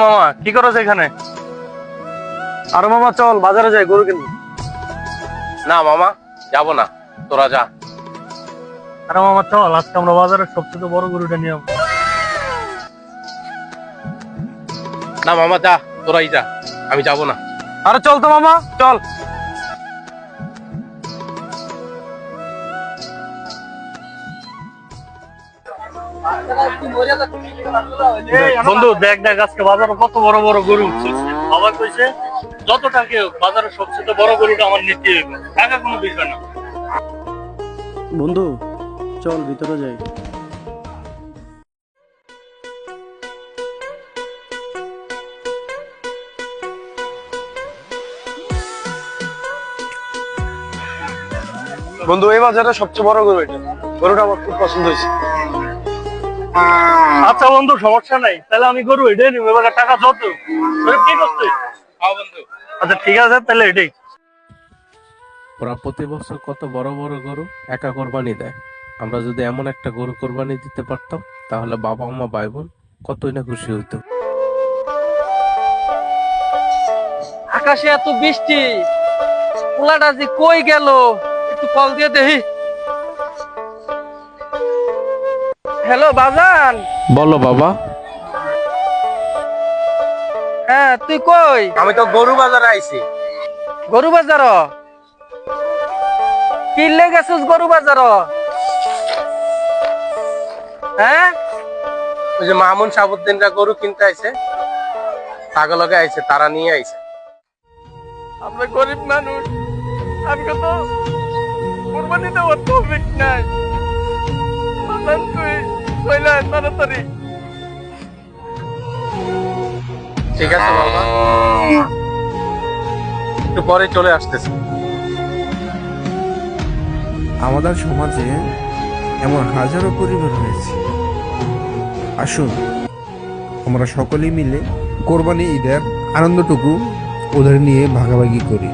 মামা কি করছ এখানে? আরে মামা চল বাজারে যাই, গরু কিনবো। না মামা, যাব না, তোরা যা। আরে মামা চল, আজকে আমরা বাজারের সবচেয়ে বড় গরুটা নিয়ে আসবো। না মামা যা, তোরাই যা, আমি যাব না। আরে চল তো মামা চল। বন্ধু দেখ দেখ আজকে বাজারে কত বড় বড় গরু উঠছে। বাবা কইছে যত টাকা হোক বাজারের সবচেয়ে বড় গরুটা আমার নিতে হবে, টাকা কোনো বিষয় না। বন্ধু চল ভিতরে যাই। বন্ধু এই বাজারে সবচেয়ে বড় গরু এটা, গরুটা আমার খুব পছন্দ হয়েছে। আচ্ছা বন্ধু সমস্যা নাই, তাহলে আমি গরু এটাই নিবো। এবার টাকা যত কি করতে। হ্যাঁ বন্ধু। আচ্ছা ঠিক আছে তাহলে এটাই। ওরা প্রতি বছর কত বড় বড় গরু একা কোরবানি দেয়। আমরা যদি এমন একটা গরু কোরবানি দিতে পারতাম তাহলে বাবা মা ভাই বোন কতই না খুশি হইতো। আকাশে এত বৃষ্টি, পোলাটা যে কই গেল, একটু কল দিয়ে দেখি। হ্যালো বাজান। বলো বাবা। হ্যাঁ তুই কই? আমি তো গরু বাজারে আইছি। গরু বাজার কিনলে গেছিস? গরু বাজার হ্যাঁ? ওই যে মামুন সাবুদ্দিনরা গরু কিনতে আইছে, ছাগলকে আইছে, তারা নিয়ে আইছে। আমরা গরিব মানুষ, আমাকে তো কোরবানি দেওয়ার তৌফিক নাই। বাজান তুই কইলা তাড়াতাড়ি। ঠিক আছে বাবা, একটু পরে চলে আসতেছে। আমাদের সমাজে এমন হাজারো পরিবার রয়েছে। আসুন আমরা সকলেই মিলে কোরবানি ঈদের আনন্দটুকু ওদের নিয়ে ভাগাভাগি করি।